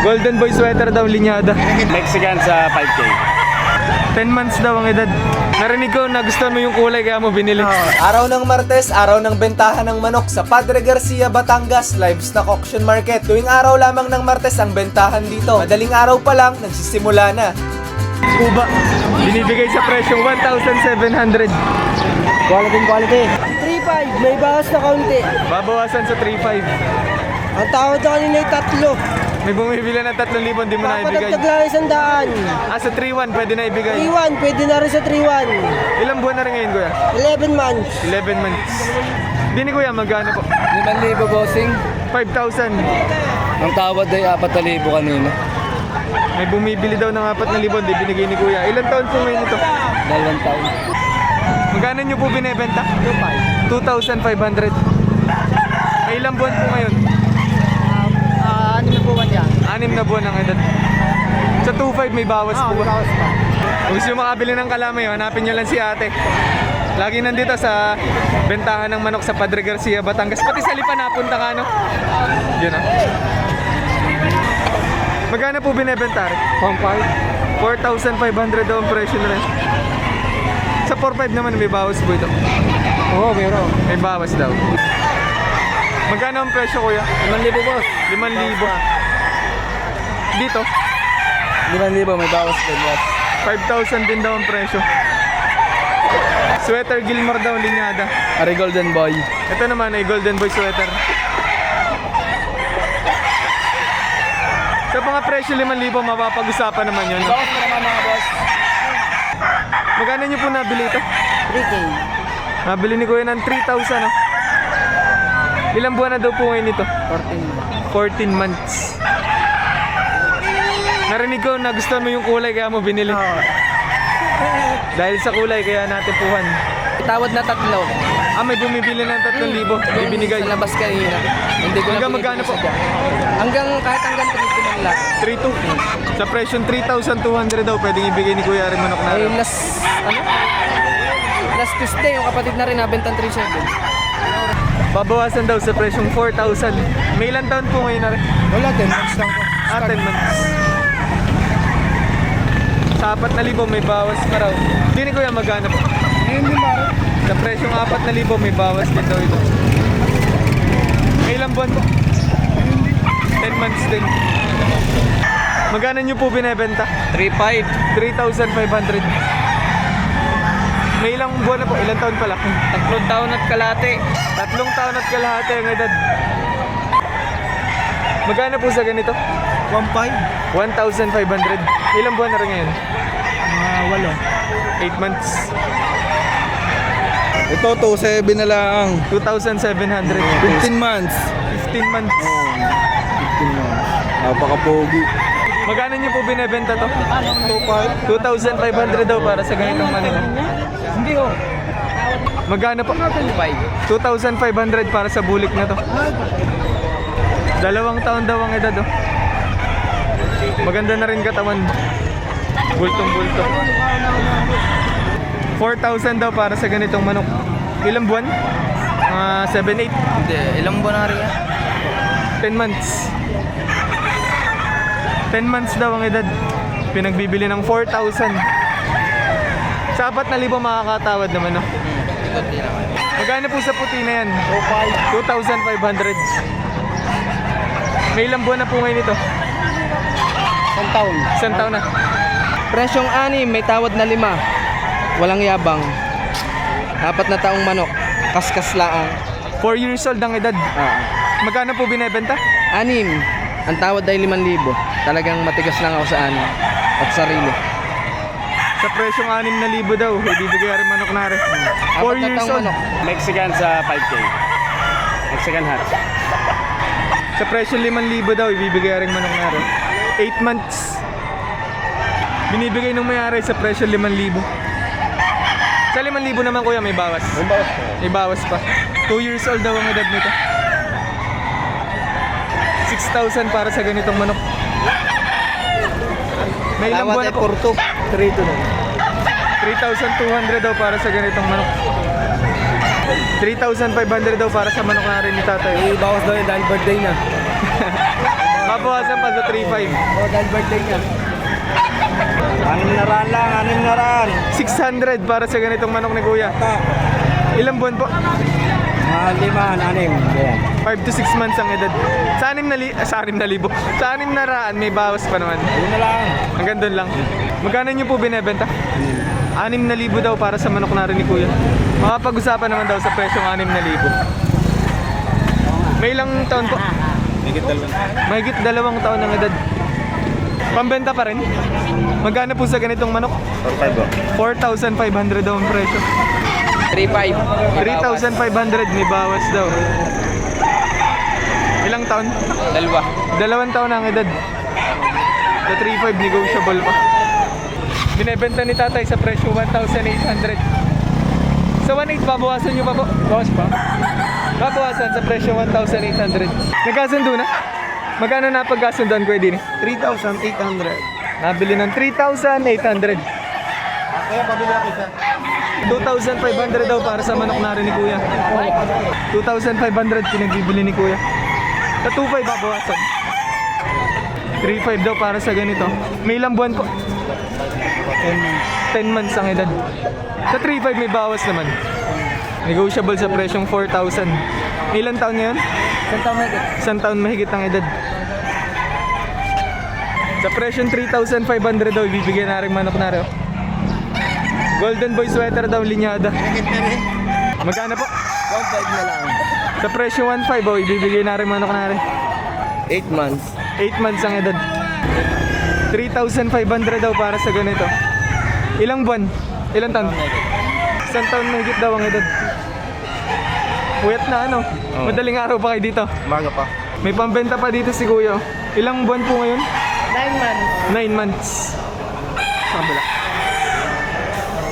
Golden Boy sweater daw, linyada. Mexican sa 5K. 10 months daw ang edad. Narinig ko na gusto mo yung kulay kaya mo binili. Araw ng Martes, araw ng bentahan ng manok sa Padre Garcia, Batangas Livestock Auction Market. Tuwing araw lamang ng Martes ang bentahan dito. Madaling araw pa lang, nagsisimula na. Kuba, binibigay sa presyong 1,700. Quality. 3.5, may bawas na kaunti. Babawasan sa 3,500. Ang tawad na kanina ay 3. May bumibili ng 3,000, di mo na ibigay. Papadagdag lang 100. Sa 3,100 pwede na ibigay. 3.1, pwede na rin sa 3.1. Ilang buwan na rin ngayon, kuya? 11 months. 11 months. Hindi ni kuya, magkano po? 5,000 bossing. 5,000. Ang tawad ay 4,000 kanina. May bumibili daw ng 4,000, di binigay ni kuya. Ilang taon po ngayon ito? 2 taon. Magkano nyo po binibenta? 2,500. May ilang buwan po ngayon? 6 na buwan ang edad. Sa 2,500 may bawas po ba? Kung gusto nyo makabili ng kalamay, hanapin nyo lang si ate. Lagi nandito sa bentahan ng manok sa Padre Garcia, Batangas. Pati sa Lipa napunta ka, no? Yun ah. Magkano po binibenta rin? 4,500 daw ang presyo na rin. Sa 4,500 naman may bawas po ito. Oo, meron. May bawas daw. Magkano ang presyo, kuya? 5,000 boss. 5,000. Dito, 5,000, may bawas din boss. 5,000 din daw ang presyo. Sweater Gilmore daw, linyada. Ari Golden Boy. Ito naman ay Golden Boy sweater. Sa mga presyo 5,000, mapapag-usapan naman yun. No? Bawas mo naman mga boss. Magkano nyo po nabili ito? 3K. Nabili ni kuya ng 3,000. No? Ilang buwan na daw po ngayon ito? 14 months. Narinig ko na gusto mo yung kulay kaya mo binili. Dahil sa kulay kaya natin puhan. Tawad na 3. May bumibili ng 3,000. Ibinigay. Sa labas kanina. Hindi ko Hanggang na magkano po? kahit hanggang 3 man lang. 3,200. Sa presyon 3,200 daw pwedeng ibigay ni Kuya Aaron manok na. Ay, last Tuesday, yung kapatid na rin nabentang 3,700. Babawasan daw sa presyong 4,000. May ilang taon po ngayon na rin? Wala, 10 months lang po. 10 months. Sa 4,000 may bawas pa raw. Hindi ni Kuya magkano po? Ngayon din ba? Sa presyong 4,000 may bawas din daw ito. May ilang buwan po? 10 months din. Magkano nyo po binibenta? 3,500. 3,500. May ilang buwan na po? Ilang taon pala? 3 taon at kalahati. 3 taon at kalahati ang edad. Magkano po sa ganito? 1.5. 1,500. Ilang buwan na rin ngayon? 8 months. Ito, 2,700 na lang. 2,700. 15 months. 15 months. 15 months. Napaka-pogi. Magkano nyo po binibenta to? 2,500 daw para sa ganitong manila. Hindi ho. Magkano po? 2,500 para sa bulik na to. 2 taon daw ang edad oh. Maganda na rin katawan. Bultong-bulto. 4,000 daw para sa ganitong manok. Ilang buwan? 7-8. Hindi, ilang buwan na rin yan? 10 months. 10 months daw ang edad. Pinagbibili ng 4,000. Sa 4,000 makakatawad naman no? Magkano po sa puti na yan? 2,500. May ilang buwan na po ngayon ito? 1 taon. Isang taon na. Presyong 6, may tawad na 5. Walang yabang. 4 na taong manok. Kaskas laang. 4 years old ang edad. Magkano po binebenta? 6. Ang tawad ay 5,000. Talagang matigas lang ako sa 6 at sarili. Sa presyong 6,000 daw, ibibigay rin manok na rin. 4 4 na years taong old. manok. Mexican sa 5K. Mexican hat. Sa presyong 5,000 daw, ibibigay rin manok na rin. 8 months. Binibigay nung may-ari sa presyong 5,000. Sa 5,000 naman kuya, may bawas. May bawas pa. 2 years old daw ang edad nito. 6,000 para sa ganitong manok. May ilang buwan na po? 3,200 daw para sa ganitong manok. 3,500 daw para sa manok na rin ni tatay. Bawas daw yun dahil birthday na. Babawasan pa sa 3.5. Oh, dahil birthday niya. 6 na raan lang, 6 na raan. 600 para sa ganitong manok ni Kuya. Ilang buwan po? Mga 5, 6. Ayan. 5 to 6 months ang edad. Sa 6,000. Sa 6 na raan, may bawas pa naman. Yun na lang. Hanggang doon lang. Magkano nyo po binebenta? 6,000 daw para sa manok na rin ni Kuya. Makapag-usapan naman daw sa presyong 6,000. May ilang taon po? Mahigit 2 taon ng edad. Pambenta pa rin? Magkano po sa ganitong manok? 4,500 daw ang presyo. 3.5. 3,500 may bawas daw. Ilang taon? 2 taon ang edad. Sa 3.5 negotiable pa. Binebenta ni tatay sa presyo 1,800. Sa 1.8 babawasan nyo pa po? Bawas pa? Babawasan sa presyo 1,800. Nagkasundo na? Magkano na pagkasundoan ko din? 3,800. Nabili ng 3,800. Kaya pabili ako isa. 2,500 daw para sa manok na rin ni Kuya. 2,500 pinagbibili ni Kuya. Sa 2,500 babawasan. 3,500 daw para sa ganito. May ilang buwan po? 10 months ang edad. Sa 3,500 may bawas naman. Negotiable sa presyong 4,000. Ilang taon ngayon? Isang taon mahigit ang edad. Sa presyong 3,500 daw, ibibigay na rin manok na rin. Golden Boy sweater daw, linyada. Magkano po? 1,500 na lang. Sa presyo 1,500, oh, ibibigay na rin manok na rin. 8 months. 8 months ang edad. 3,500 daw para sa ganito. Ilang buwan? Ilang taon? Isang taon mahigit daw ang edad. Puyat na ano? Madaling araw pa kayo dito. Maga pa. May pambenta pa dito si Kuya. Ilang buwan po ngayon? 9 months. 9 months. Sa kabila.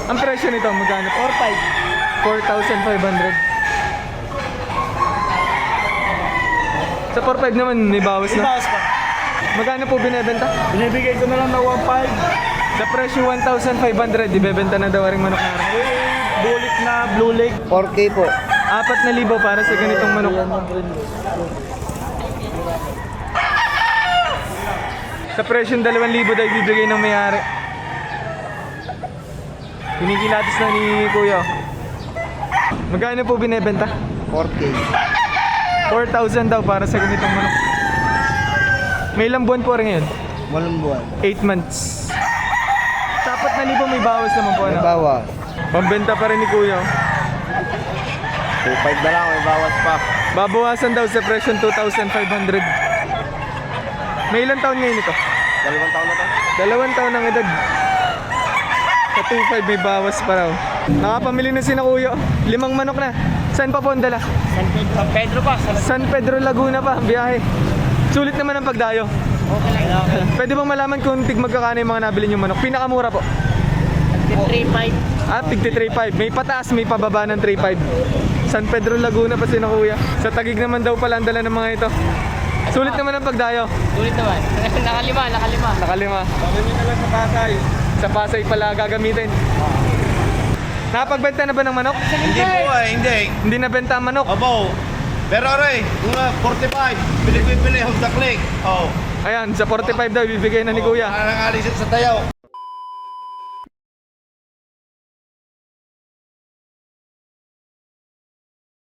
Ang presyo nito, magkano? 4,500. Sa 4,500 naman, may bawas na. Bawas pa. Magkano po binebenta? Binibigay ko na lang na 1,500. Sa presyo 1,500, ibebenta na daw ring manok na rin. Bulik na blue lake. 4K po. 4,000 para sa ganitong manok. Sa presyo 2,000 daw ibibigay ng may-ari. Kinikilatis na ni Kuya. Magkano po binebenta? 4K. 4,000 daw para sa ganitong manok. May ilang buwan po rin ngayon? Walang buwan. 8 months. Sa 4,000 may bawas naman po. May Ano? bawas. Pambenta pa rin ni Kuya. 2,500 na lang, may bawas pa. Babawasan daw sa presyo 2,500. May ilang taon ngayon ito? 2 taon na to. 2 taon ang edad. Sa 2,500 may bawas pa raw. Nakapamili na si na Kuya. 5 manok na. Saan pa po ang dala? San Pedro pa. San Pedro, Laguna pa ang biyahe. Sulit naman ang pagdayo. Pwede bang malaman kung tig magkakano yung mga nabili nyo manok? Pinakamura po. 3.5. Tig 3.5. May pataas, may pababa ng 3.5. San Pedro, Laguna pa si na Kuya. Sa Tagig naman daw pala ang dala ng mga ito. Sulit naman ang pagdayo. Ulit naman. Nakalima. Nakalima. Sa Pasay. Sa Pasay pala gagamitin. Nakapagbenta na ba ng manok? Hindi po hindi. Hindi nabenta ang manok. Abo. Pero aray, kung 45, pili-pili, hugda click. Oh. Ayan, sa 45 daw ibibigay na ni Kuya. Parang alisin sa tayaw.